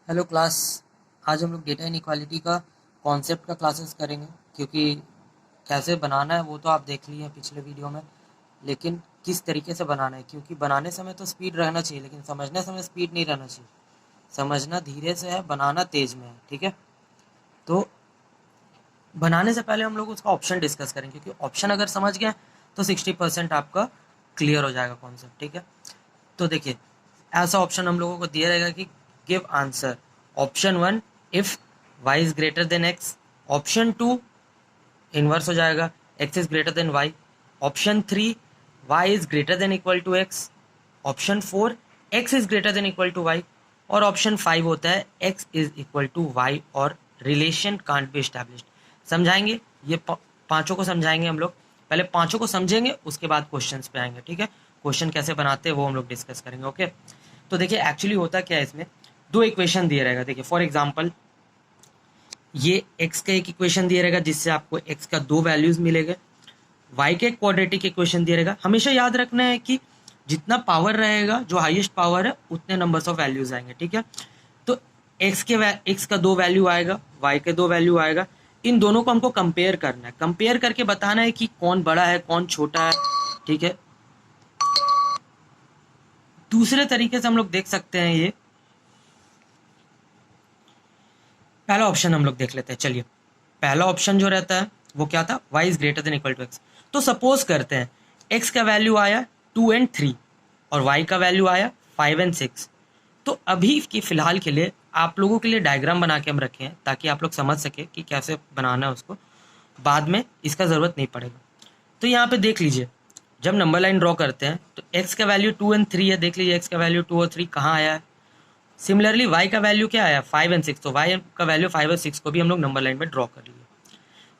Hello class. आज हम लोग डेटा इनइक्वालिटी का कॉन्सेप्ट का क्लासेस करेंगे, क्योंकि कैसे बनाना है वो तो आप देख लिए हैं पिछले वीडियो में, लेकिन किस तरीके से बनाना है, क्योंकि बनाने समय तो स्पीड रहना चाहिए लेकिन समझने समय स्पीड नहीं रहना चाहिए। समझना धीरे से है, बनाना तेज में है, ठीक है। तो बनाने से पहले हम लोग उसका ऑप्शन डिस्कस करेंगे, क्योंकि ऑप्शन अगर समझ गए तो 60% आपका क्लियर हो जाएगा कॉन्सेप्ट, ठीक है। तो देखिए, ऐसा ऑप्शन हम लोगों को दिया रहेगा कि give answer. Option one, if y is greater than x। Option two, inverse हो जाएगा, x is greater than y। Option three, y is greater than equal to x। Option four, x is greater than equal to y। और option five होता है x is equal to y और relation can't be established. समझाएंगे ये पांचों को, समझाएंगे हम लोग। पहले पांचों को समझेंगे, उसके बाद क्वेश्चंस पे आएंगे, ठीक है। क्वेश्चन कैसे बनाते हैं वो हम लोग डिस्कस करेंगे, ओके। तो देखिए, एक्चुअली होता क्या है, इसमें दो इक्वेशन दिए रहेगा। देखिए फॉर एग्जांपल, ये x का एक इक्वेशन दिया रहेगा जिससे आपको x का दो वैल्यूज मिलेगा। y के क्वाड्रेटिक इक्वेशन दिया रहेगा। हमेशा याद रखना है कि जितना पावर रहेगा, जो हाईएस्ट पावर है, उतने नंबर्स ऑफ वैल्यूज आएंगे, ठीक है। तो x का दो वैल्यू आएगा, y के दो वैल्यू आएगा। इन दोनों को हमको कंपेयर करना है, कंपेयर करके बताना है कि कौन बड़ा है कौन छोटा है, ठीक है। दूसरे तरीके से हम लोग देख सकते हैं, ये पहला ऑप्शन हम लोग देख लेते हैं। चलिए, पहला ऑप्शन जो रहता है वो क्या था, y is greater than equal to x। तो सपोज करते हैं x का वैल्यू आया 2 एंड 3 और y का वैल्यू आया 5 एंड 6। तो अभी की फिलहाल के लिए आप लोगों के लिए डायग्राम बना के हम रखे हैं, ताकि आप लोग समझ सके कि कैसे बनाना है उसको। बाद में इसका ज़रूरत नहीं पड़ेगा। तो यहाँ पे देख लीजिए, जब नंबर लाइन ड्रॉ करते हैं तो x का वैल्यू 2 एंड 3 है। देख लीजिए x का वैल्यू 2 और 3 कहाँ आया है। सिमिलरली y का वैल्यू क्या आया, 5 एंड 6। तो y का वैल्यू 5 और 6 को भी हम लोग नंबर लाइन में ड्रॉ कर लिए।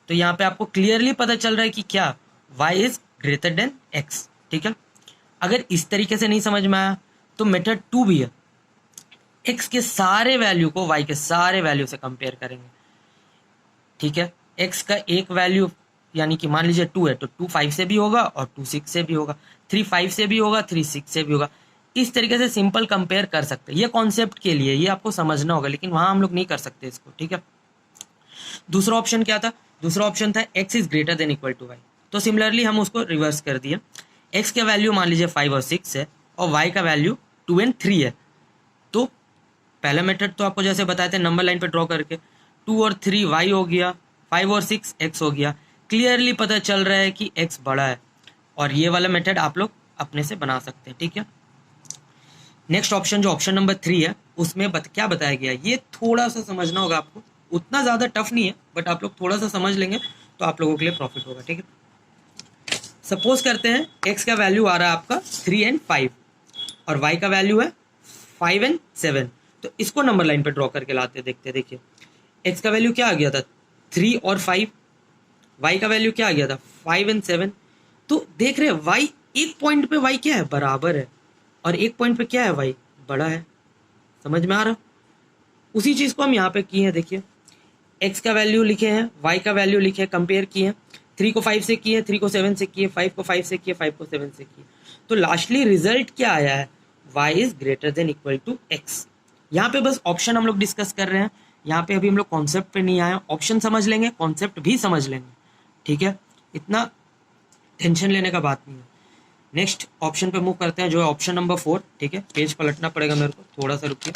तो यहाँ पे आपको क्लियरली पता चल रहा है कि क्या y is greater than x, ठीक है। अगर इस तरीके से नहीं समझ में आया तो मेथड टू भी है। x के सारे वैल्यू को y के सारे वैल्यू से कंपेयर करेंगे, ठीक है। x का एक वैल्यू, यानी कि मान लीजिए 2 है तो 2 5 से भी होगा और 2 6 से भी होगा, 3 5 से भी होगा, 3 6 से भी होगा। इस तरीके से सिंपल कंपेयर कर सकते हैं। ये कॉन्सेप्ट के लिए ये आपको समझना होगा, लेकिन वहां हम लोग नहीं कर सकते इसको, ठीक है। दूसरा ऑप्शन क्या था, दूसरा ऑप्शन था x is greater than equal to y। तो सिमिलरली हम उसको रिवर्स कर दिए। x का वैल्यू मान लीजिए 5 और 6 है और y का वैल्यू 2 एंड 3 है। तो पहला मेथड तो आपको जैसे बताए थे, नंबर लाइन पे ड्रॉ करके 2 और 3 y हो गया, 5 और 6 x हो गया। क्लियरली पता चल रहा है कि x बड़ा है, और ये वाला मेथड आप लोग अपने से बना सकते हैं, ठीक है। नेक्स्ट ऑप्शन जो ऑप्शन नंबर 3 है, उसमें क्या बताया गया है, ये थोड़ा सा समझना होगा आपको। उतना ज़्यादा टफ नहीं है, बट आप लोग थोड़ा सा समझ लेंगे तो आप लोगों के लिए प्रॉफिट होगा, ठीक है। सपोज करते हैं x का वैल्यू आ रहा है आपका 3 एंड 5 और y का वैल्यू है 5 एंड 7। तो इसको नंबर लाइन पे ड्रॉ करके लाते देखते। देखिए, x का वैल्यू क्या आ गया था, 3 और 5। y का वैल्यू क्या आ गया था, 5 एंड 7। तो देख रहे हैं y, एक पॉइंट पे y क्या है, बराबर है, और एक पॉइंट पे क्या है, y बड़ा है। समझ में आ रहा। उसी चीज को हम यहाँ पे किए हैं। देखिए, x का वैल्यू लिखे हैं, y का वैल्यू लिखे हैं, कंपेयर किए हैं। 3 को 5 से किए, 3 को 7 से किए, 5 को 5 से किए, 5 को 7 से किए। तो लास्टली रिजल्ट क्या आया है, y is greater than equal to x। यहाँ पे बस ऑप्शन हम लोग डिस्कस कर रहे हैं, यहाँ पे अभी हम लोग कॉन्सेप्ट पे नहीं आए। ऑप्शन समझ लेंगे, कॉन्सेप्ट भी समझ लेंगे, ठीक है। इतना टेंशन लेने का बात नहीं है। नेक्स्ट ऑप्शन पे मूव करते हैं, जो है ऑप्शन नंबर 4, ठीक है। पेज पलटना पड़ेगा मेरे को, थोड़ा सा रुकिए।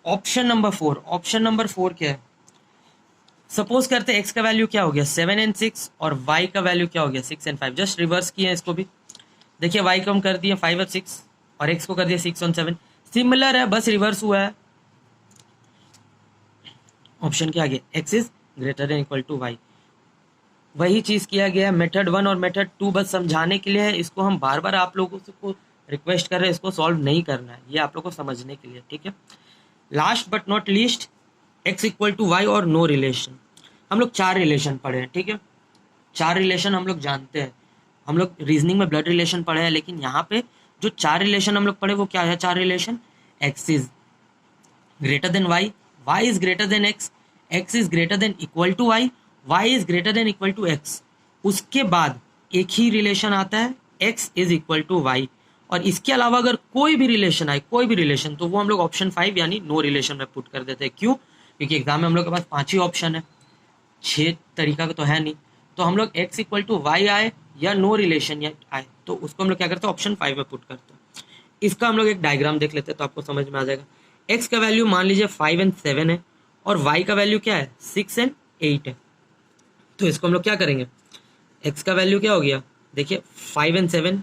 ऑप्शन नंबर 4, ऑप्शन नंबर 4 क्या है, सपोज करते हैं x का वैल्यू क्या हो गया 7 एंड 6 और y का वैल्यू क्या हो गया 6 एंड 5। जस्ट रिवर्स किए इसको भी। देखिए, y को हम कर दिए 5 और 6 और x को कर दिया 6 और 7। सिमिलर है, बस रिवर्स हुआ है। ऑप्शन क्या आ गया, x is greater than equal to y। वही चीज किया गया है मेथड 1 और मेथड 2, बस समझाने के लिए है। इसको हम बार बार आप लोगों को रिक्वेस्ट कर रहे हैं, इसको सॉल्व नहीं करना है, ये आप लोगों को समझने के लिए, ठीक है। Last but not least, x equal to Y और नो रिलेशन। हम लोग 4 रिलेशन पढ़े हैं, ठीक है। 4 रिलेशन हम लोग जानते हैं। हम लोग रीजनिंग में ब्लड रिलेशन पढ़े हैं, लेकिन यहाँ पे जो 4 रिलेशन हम लोग पढ़े वो क्या है, 4 relation, x is greater than y, y is greater than x is greater than equal to y, y is greater than equal to x। उसके बाद एक ही रिलेशन आता है, x is equal to y, और इसके अलावा अगर कोई भी रिलेशन आए, कोई भी रिलेशन, तो वो हम लोग ऑप्शन 5 यानी नो रिलेशन में पुट कर देते हैं। क्यों? क्योंकि एग्जाम में हम लोग के पास 5 ही ऑप्शन है, 6 तरीका का तो है नहीं। तो हम लोग x इक्वल टू वाई आए या नो रिलेशन या आए, तो उसको हम लोग क्या करते हैं, ऑप्शन 5 में पुट करते हैं। इसका हम लोग एक डायग्राम देख लेते हैं तो आपको समझ में आ जाएगा। x का वैल्यू मान लीजिए 5 एंड 7 है और y का वैल्यू क्या है, 6 एंड 8 है। तो इसको हम लोग क्या करेंगे, x का वैल्यू क्या हो गया, देखिए 5 एंड 7,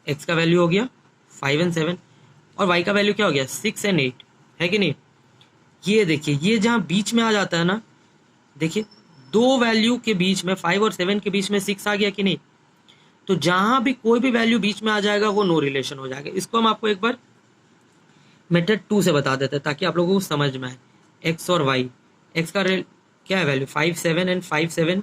x का वैल्यू हो गया 5 एंड 7 और y का वैल्यू क्या हो गया, 6 एंड 8, है कि नहीं। ये देखिए, ये जहाँ बीच में आ जाता है ना, देखिए दो वैल्यू के बीच में 5 और 7 के बीच में 6 आ गया कि नहीं। तो जहां भी कोई भी वैल्यू बीच में आ जाएगा वो नो रिलेशन हो जाएगा। इसको हम आपको एक बार मेथड 2 से बता देते हैं ताकि आप लोगों को समझ में आए। एक्स और वाई, एक्स का क्या है वैल्यू 5 7 एंड 5 7,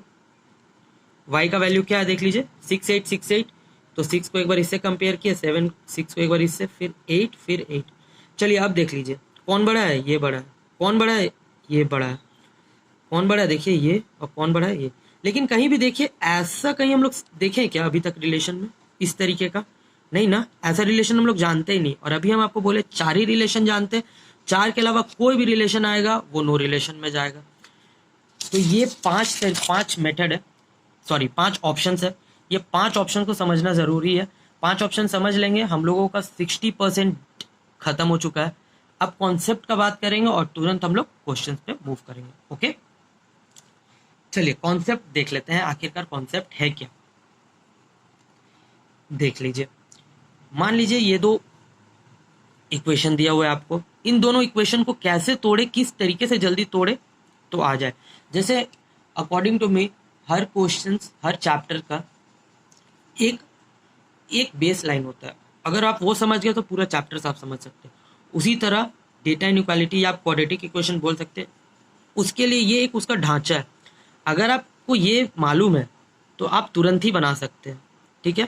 वाई का वैल्यू क्या है देख लीजिए 6 8 6 8। तो 6 को एक बार इससे कंपेयर किया, 7 6 को एक बार इससे, फिर 8 फिर 8। चलिए अब देख लीजिए कौन बड़ा है, ये बड़ा है, कौन बड़ा है, ये बड़ा है, कौन बड़ा है देखिए ये, और कौन बड़ा है ये। लेकिन कहीं भी देखिए ऐसा कहीं हम लोग देखें क्या अभी तक रिलेशन में इस तरीके का, नहीं ना, ऐसा रिलेशन हम लोग जानते ही नहीं। और अभी हम आपको बोले 4 ही रिलेशन जानते हैं, 4 के अलावा कोई भी रिलेशन आएगा वो नो रिलेशन में जाएगा। तो ये 5 मेथड है, सॉरी 5 ऑप्शन है। ये 5 ऑप्शन को समझना जरूरी है। 5 ऑप्शन समझ लेंगे हम लोगों का 60% खत्म हो चुका है। अब कॉन्सेप्ट का बात करेंगे और तुरंत हम लोग क्वेश्चन पे मूव करेंगे। ओके, चलिए कॉन्सेप्ट देख लेते हैं, आखिरकार कॉन्सेप्ट है क्या। देख लीजिए, मान लीजिए ये दो इक्वेशन दिया हुआ है आपको, इन दोनों इक्वेशन को कैसे तोड़े, किस तरीके से जल्दी तोड़े तो आ जाए। जैसे अकॉर्डिंग टू मी हर क्वेश्चन, हर चैप्टर का एक एक बेस लाइन होता है। अगर आप वो समझ गए तो पूरा चैप्टर आप समझ सकते हैं। उसी तरह डेटा इनइक्वालिटी या आप क्वाड्रेटिक इक्वेशन बोल सकते हैं, उसके लिए ये एक उसका ढांचा है। अगर आपको ये मालूम है तो आप तुरंत ही बना सकते हैं। ठीक है,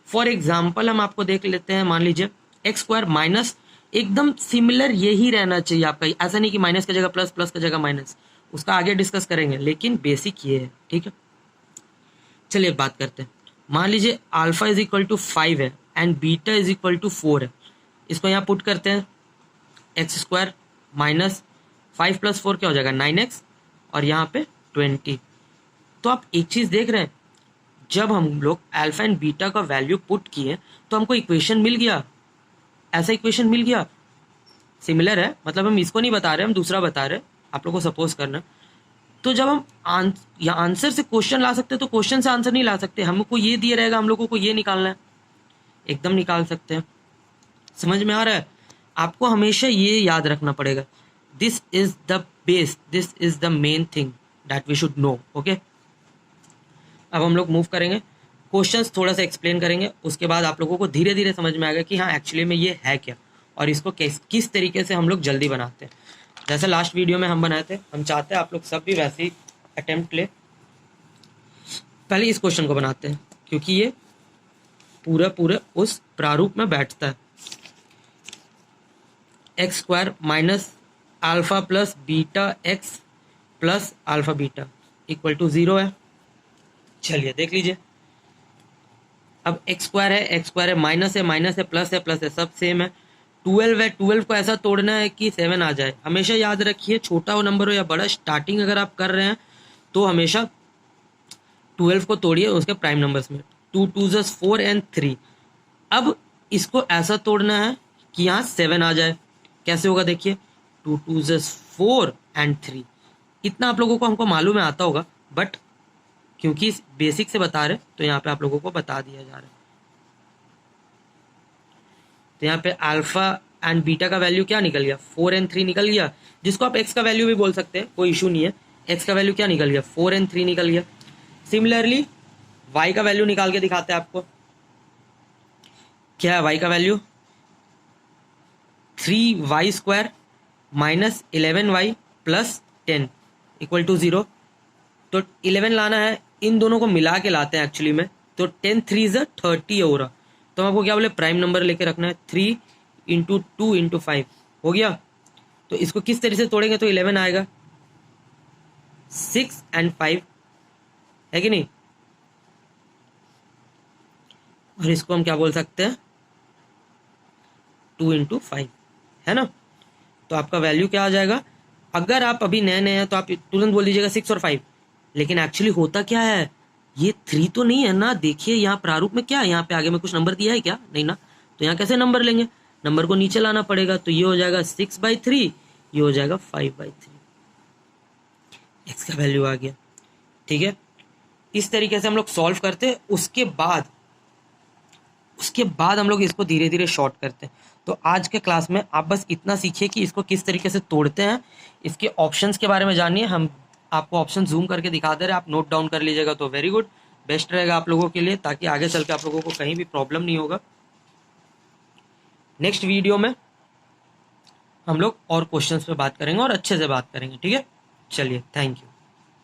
फॉर एग्जाम्पल हम आपको देख लेते हैं, मान लीजिए एक्स स्क्वायर माइनस, एकदम सिमिलर यही रहना चाहिए आपका, ऐसा नहीं कि माइनस की जगह प्लस, प्लस की जगह माइनस, उसका आगे डिस्कस करेंगे, लेकिन बेसिक ये है। ठीक है, चलिए एक बात करते हैं। मान लीजिए अल्फा इज इक्वल टू 5 है and beta is equal to 4 है। इसको यहाँ पुट करते हैं, एक्स स्क्वायर माइनस 5 प्लस 4 क्या हो जाएगा 9x और यहाँ पे 20। तो आप एक चीज देख रहे हैं, जब हम लोग अल्फा एंड बीटा का वैल्यू पुट किए तो हमको इक्वेशन मिल गया, ऐसा इक्वेशन मिल गया, सिमिलर है, मतलब हम इसको नहीं बता रहे, हम दूसरा बता रहे, आप लोग को सपोज करना। तो जब हम आंसर से क्वेश्चन ला सकते हैं तो क्वेश्चन से आंसर नहीं ला सकते, हमको ये दिया रहेगा, हम लोगों को ये निकालना है, एकदम निकाल सकते हैं। समझ में आ रहा है? आपको हमेशा ये याद रखना पड़ेगा, this is the base, this is the main thing that we should know. Okay, अब हम लोग मूव करेंगे, क्वेश्चंस थोड़ा सा एक्सप्लेन करेंगे, उसके बाद आप लोगों को धीरे धीरे समझ में आएगा कि हाँ एक्चुअली में ये है क्या और इसको किस तरीके से हम लोग जल्दी बनाते हैं। जैसे लास्ट वीडियो में हम बनाए थे, हम चाहते हैं आप लोग सब भी वैसे ही अटेम्प्ट ले। पहले इस क्वेश्चन को बनाते हैं क्योंकि ये पूरे उस प्रारूप में बैठता है। X square minus alpha plus beta x plus alpha beta equal to 0 है। चलिए देख लीजिए, अब एक्स स्क्वायर है, माइनस है, प्लस है, सब सेम है। 12 है, 12 को ऐसा तोड़ना है कि 7 आ जाए। हमेशा याद रखिए, छोटा हो नंबर हो या बड़ा, स्टार्टिंग अगर आप कर रहे हैं तो हमेशा 12 को तोड़िए उसके प्राइम नंबर्स में। 2 2 4 एंड 3। अब इसको ऐसा तोड़ना है कि यहाँ 7 आ जाए। कैसे होगा देखिए, 2 2 4 एंड 3। इतना आप लोगों को हमको मालूम है, आता होगा, बट क्योंकि बेसिक से बता रहे तो यहाँ पे आप लोगों को बता दिया जा रहा है। तो यहाँ पे अल्फा एंड बीटा का वैल्यू क्या निकल गया, 4 एंड 3 निकल गया, जिसको आप एक्स का वैल्यू भी बोल सकते हैं, कोई इशू नहीं है। एक्स का वैल्यू क्या निकल गया, 4 एंड 3 निकल गया। सिमिलरली वाई का वैल्यू निकाल के दिखाते हैं आपको। क्या है वाई का value, 3y square minus 11y plus 10 equal to 0। तो 11 लाना है, इन दोनों को मिला के लाते हैं एक्चुअली में, तो 10 3 30 हो रहा। तो हमको क्या बोले, प्राइम नंबर लेके रखना है, 3 इंटू 2 इंटू 5 हो गया। तो इसको किस तरीके से तोड़ेंगे तो 11 आएगा, 6 एंड 5, है कि नहीं। और इसको हम क्या बोल सकते हैं, 2 इंटू 5, है ना। तो आपका वैल्यू क्या आ जाएगा, अगर आप अभी नए नए हैं तो आप तुरंत बोल दीजिएगा 6 और 5, लेकिन एक्चुअली होता क्या है, ये 3 तो नहीं है ना। देखिए यहाँ प्रारूप में क्या है, यहाँ पे आगे में कुछ नंबर दिया है क्या, नहीं ना। तो यहाँ कैसे नंबर लेंगे, नंबर को नीचे लाना पड़ेगा। तो ये हो जाएगा 6/3, ये हो जाएगा 5/3, एक्स का वैल्यू आ गया। ठीक है, इस तरीके से हम लोग सॉल्व करते हैं। उसके बाद हम लोग इसको धीरे धीरे शॉर्ट करते हैं। तो आज के क्लास में आप बस इतना सीखिए कि इसको किस तरीके से तोड़ते हैं। इसके ऑप्शंस के बारे में जानिए, हम आपको ऑप्शन जूम करके दिखा दे रहे हैं, आप नोट डाउन कर लीजिएगा तो वेरी गुड, बेस्ट रहेगा आप लोगों के लिए, ताकि आगे चल के आप लोगों को कहीं भी प्रॉब्लम नहीं होगा। नेक्स्ट वीडियो में हम लोग और क्वेश्चंस पे बात करेंगे और अच्छे से बात करेंगे। ठीक है, चलिए, थैंक यू।